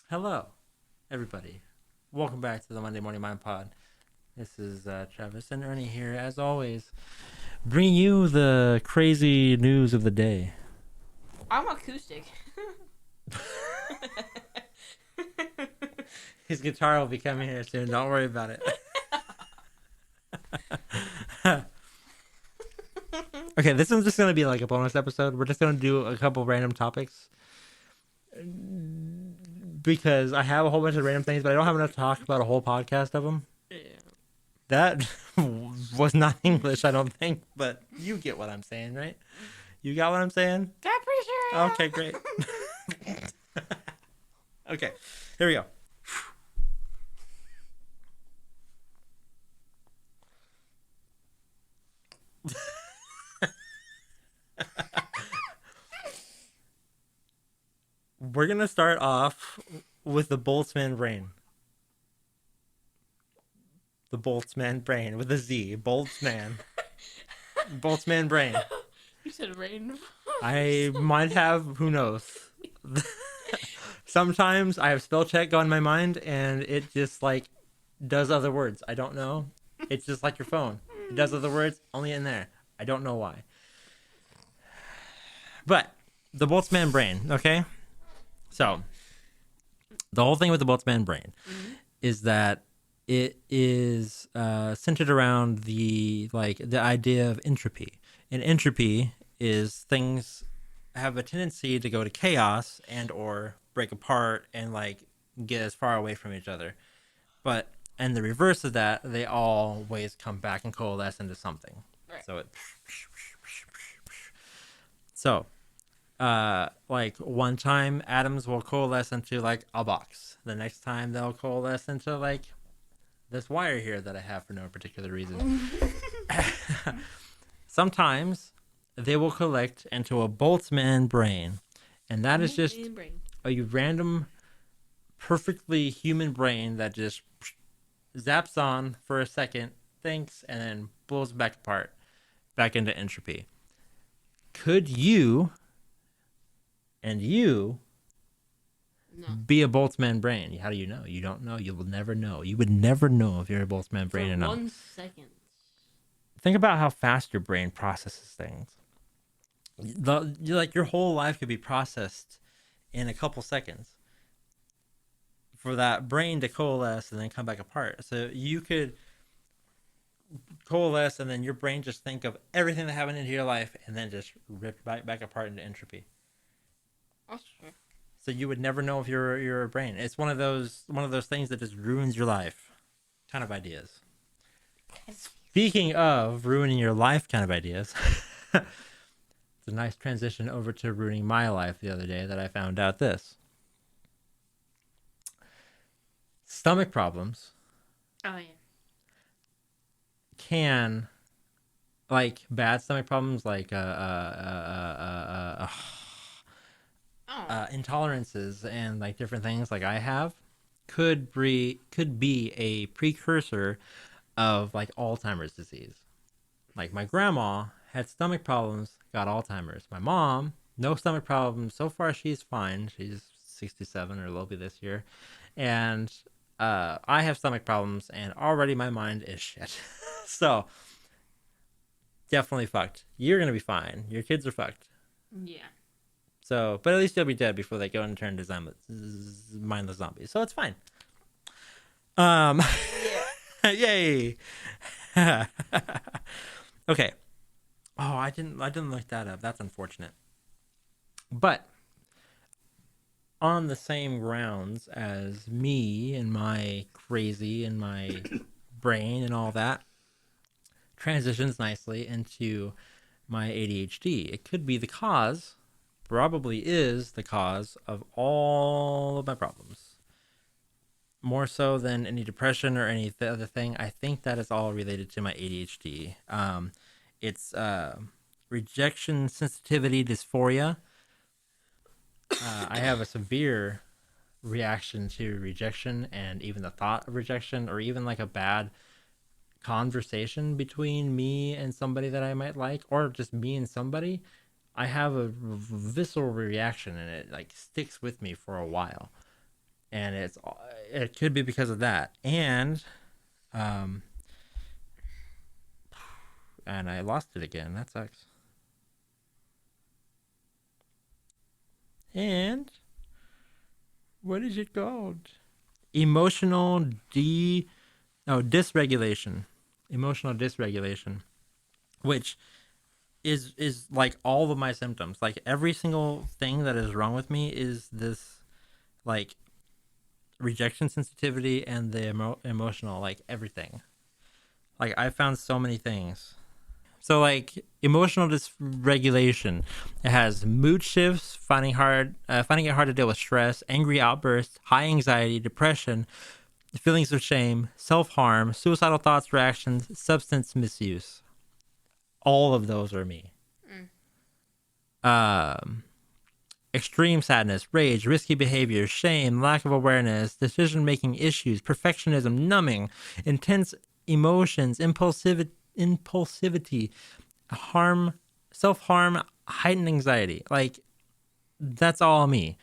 Hello, everybody. Welcome back to the Monday Morning Mind Pod. This is Travis and Ernie here, as always, bringing you the crazy news of the day. I'm acoustic. His guitar will be coming here soon. Don't worry about it. Okay, this one's just going to be like a bonus episode. We're just going to do a couple random topics because I have a whole bunch of random things, but I don't have enough to talk about a whole podcast of them. Yeah. That was not English, I don't think, but you get what I'm saying, right? You got what I'm saying? Okay, great. Okay, here we go. We're gonna start off with the Boltzmann brain. The Boltzmann brain with a Z. Boltzmann. Boltzmann brain. You said rain. I might have. Who knows? Sometimes I have spell check on my mind, and it just like does other words. I don't know. It's just like your phone. It does other words only in there. I don't know why. But the Boltzmann brain. Okay. So the whole thing with the Boltzmann brain is that it is centered around the idea of entropy, and entropy is things have a tendency to go to chaos and or break apart and like get as far away from each other, but and the reverse of that, they always come back and coalesce into something. Right. So like one time atoms will coalesce into like a box, the next time they'll coalesce into like this wire here that I have for no particular reason. Sometimes they will collect into a Boltzmann brain, and that is just a random perfectly human brain that just zaps on for a second, thinks, and then blows back apart back into entropy. Could you and you No. be a Boltzmann brain? How do you know? You don't know. You will never know. You would never know if you're a Boltzmann brain For or not. 1 second. Think about how fast your brain processes things. Your whole life could be processed in a couple seconds for that brain to coalesce and then come back apart. So you could coalesce and then your brain just think of everything that happened into your life and then just rip back apart into entropy. That's true. So you would never know if you're a brain. It's one of those things that just ruins your life kind of ideas. Speaking of ruining your life kind of ideas, it's a nice transition over to ruining my life the other day that I found out this. Stomach problems Oh, yeah. can, like bad stomach problems, like Oh. intolerances and like different things like I have, could be a precursor of like Alzheimer's disease. Like my grandma had stomach problems, got Alzheimer's. My mom, no stomach problems. So far, she's fine. She's 67 or will be this year. And I have stomach problems, and already my mind is shit. So, definitely fucked. You're going to be fine. Your kids are fucked. Yeah. So, but at least you'll be dead before they go and turn into mindless zombies. So, it's fine. Um, yay. Okay. Oh, I didn't look that up. That's unfortunate. But on the same grounds as me and my crazy and my brain and all that transitions nicely into my ADHD. It could be the cause, probably is the cause of all of my problems. More so than any depression or any other thing. I think that is all related to my ADHD. It's rejection sensitivity dysphoria. I have a severe reaction to rejection and even the thought of rejection, or even like a bad conversation between me and somebody that I might like, or just me and somebody. I have a visceral reaction, and it like sticks with me for a while. and it could be because of that, um, and I lost it again. That sucks. And what is it called? Emotional dysregulation. Emotional dysregulation, which is like all of my symptoms. Like every single thing that is wrong with me is this, like, rejection sensitivity and the emotional, like everything. Like I found so many things. So like emotional dysregulation, it has mood shifts, finding it hard to deal with stress, angry outbursts, high anxiety, depression, feelings of shame, self harm, suicidal thoughts, reactions, substance misuse. All of those are me. Um, Extreme sadness, rage, risky behavior, shame, lack of awareness, decision making issues, perfectionism, numbing, intense emotions, impulsivity, harm, self harm, heightened anxiety. Like, that's all me.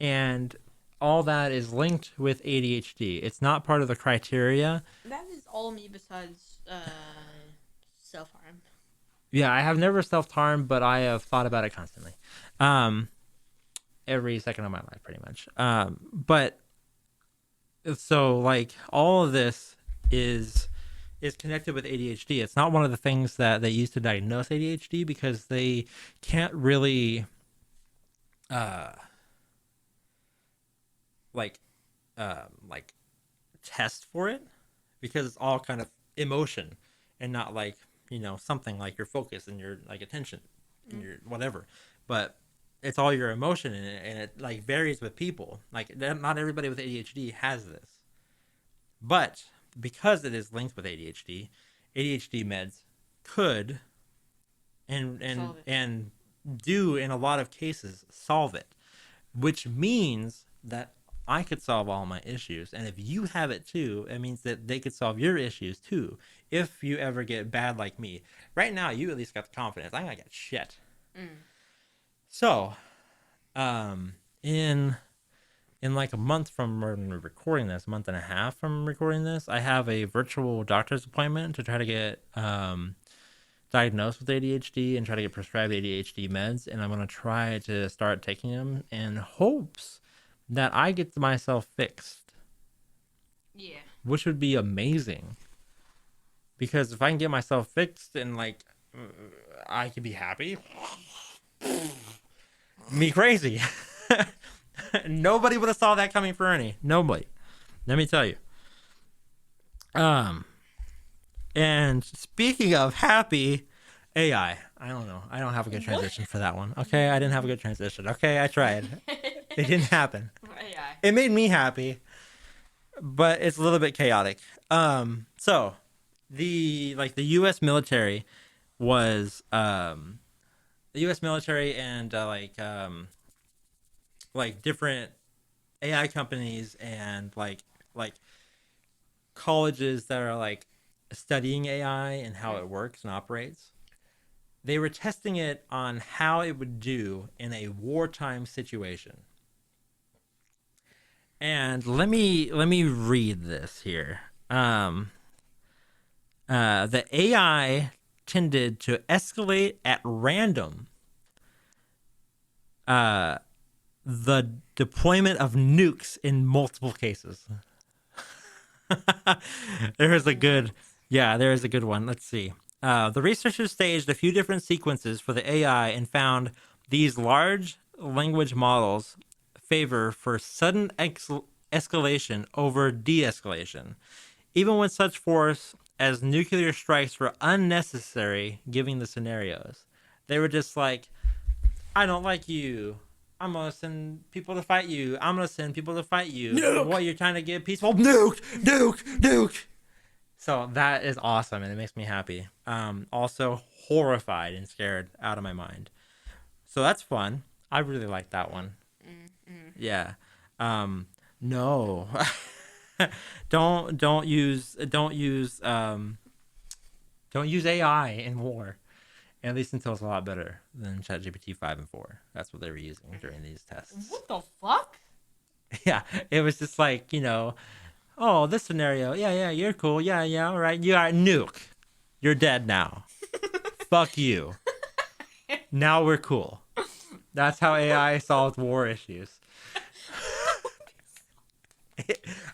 And all that is linked with ADHD. It's not part of the criteria. That is all me besides self harm. Yeah, I have never self harmed, but I have thought about it constantly. Every second of my life, pretty much. But so like all of this is connected with ADHD. It's not one of the things that they use to diagnose ADHD because they can't really uh like like test for it because it's all kind of emotion and not like, something like your focus and your like attention and your whatever. But it's all your emotion and it like varies with people. Like not everybody with ADHD has this. But because it is linked with ADHD meds could and do in a lot of cases solve it, which means that I could solve all my issues. And if you have it too, it means that they could solve your issues too. If you ever get bad like me, right now you at least got the confidence. I'm gonna get shit. So, in like a month from recording this, a month and a half from recording this, I have a virtual doctor's appointment to try to get diagnosed with ADHD and try to get prescribed ADHD meds. And I'm going to try to start taking them in hopes that I get myself fixed. Yeah. Which would be amazing. Because if I can get myself fixed and like I could be happy, me crazy. Nobody would have saw that coming for Ernie. Nobody. Let me tell you. And speaking of happy, AI. I don't know. I don't have a good transition for that one. Okay, I didn't have a good transition. Okay, I tried. It didn't happen. AI. It made me happy, but it's a little bit chaotic. So the U.S. military was the U.S. military and like different AI companies and like colleges that are like studying AI and how it works and operates. They were testing it on how it would do in a wartime situation. And let me read this here. The AI tended to escalate at random the deployment of nukes in multiple cases. There is a good one. Let's see. The researchers staged a few different sequences for the AI and found these large language models favor for sudden escalation over de-escalation, even when such force as nuclear strikes were unnecessary given the scenarios. They were just like, I don't like you. I'm going to send people to fight you. I'm going to send people to fight you. Nuke! What, you're trying to get peaceful? Nuke. So that is awesome, and it makes me happy. Also horrified and scared out of my mind. So that's fun. I really like that one. Yeah. No. don't use AI in war. At least until it's a lot better than ChatGPT 5 and 4. That's what they were using during these tests. What the fuck? Yeah, it was just like, oh, this scenario. Yeah, yeah, you're cool. Yeah, yeah, all right. You are nuke. You're dead now. Fuck you. Now we're cool. That's how AI solved war issues.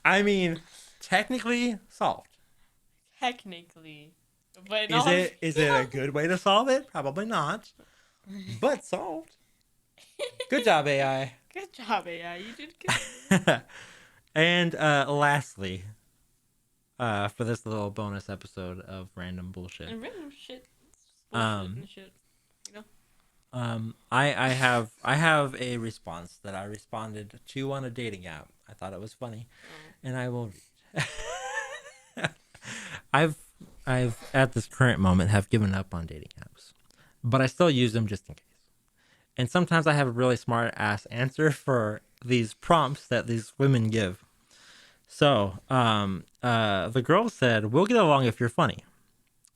I mean, technically solved. Technically, but Is not. it is it a good way to solve it? Probably not. But solved. Good job, AI. Good job, AI. You did good. And lastly, for this little bonus episode of random bullshit. And random shit. Um, And shit. You know. I have a response that I responded to on a dating app. I thought it was funny, and I will read. I've at this current moment have given up on dating apps, but I still use them just in case. And sometimes I have a really smart ass answer for these prompts that these women give. So, the girl said, "We'll get along if you're funny,"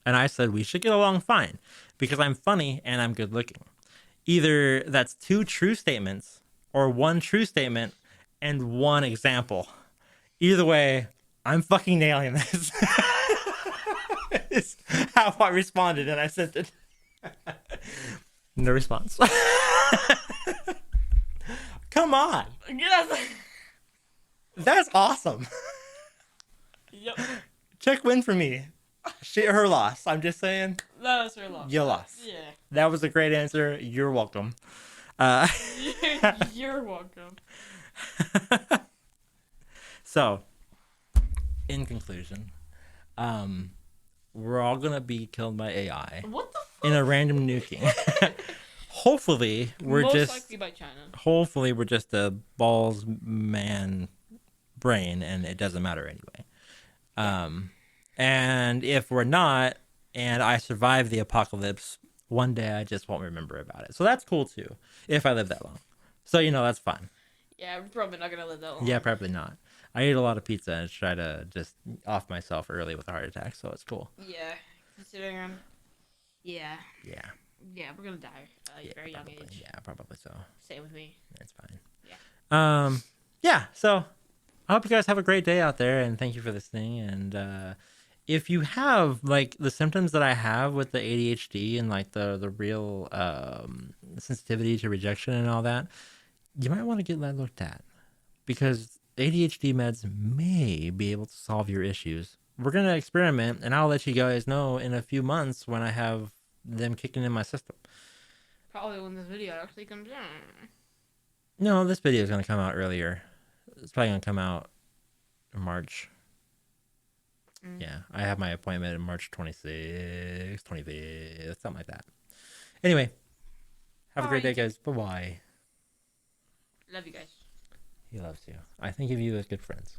and I said, "We should get along fine because I'm funny and I'm good looking." Either that's two true statements or one true statement and one example. Either way, I'm fucking nailing this. Is how I responded, and I sent it. No response. Come on. Yes. That's awesome. Yep. Check win for me. Shit, her loss. I'm just saying. That was her loss. You lost. Yeah. That was a great answer. You're welcome. You're welcome. So, in conclusion, we're all gonna be killed by AI What the fuck? in a random nuking. Hopefully, Most likely by China. hopefully we're just a balls man brain, and it doesn't matter anyway. And if we're not, and I survive the apocalypse, one day I just won't remember about it. So that's cool too, if I live that long. So that's fun. Yeah, we're probably not gonna live that long. Yeah, probably not. I ate a lot of pizza and try to just off myself early with a heart attack, so it's cool. Yeah. Considering I'm. Yeah. Yeah. Yeah, we're gonna die at a very young Probably. age. Yeah, probably so. Same with me. It's fine. Yeah. Yeah, so I hope you guys have a great day out there, and thank you for listening. And if you have like the symptoms that I have with the ADHD and like the real sensitivity to rejection and all that, you might want to get that looked at because ADHD meds may be able to solve your issues. We're gonna experiment, and I'll let you guys know in a few months when I have them kicking in my system. Probably when this video actually comes out. No, this video is gonna come out earlier. It's probably gonna come out in March. Yeah, I have my appointment in March 26th, 25th, something like that. Anyway, have a great day, guys. Bye-bye. Love you guys. He loves you. I think of you as good friends.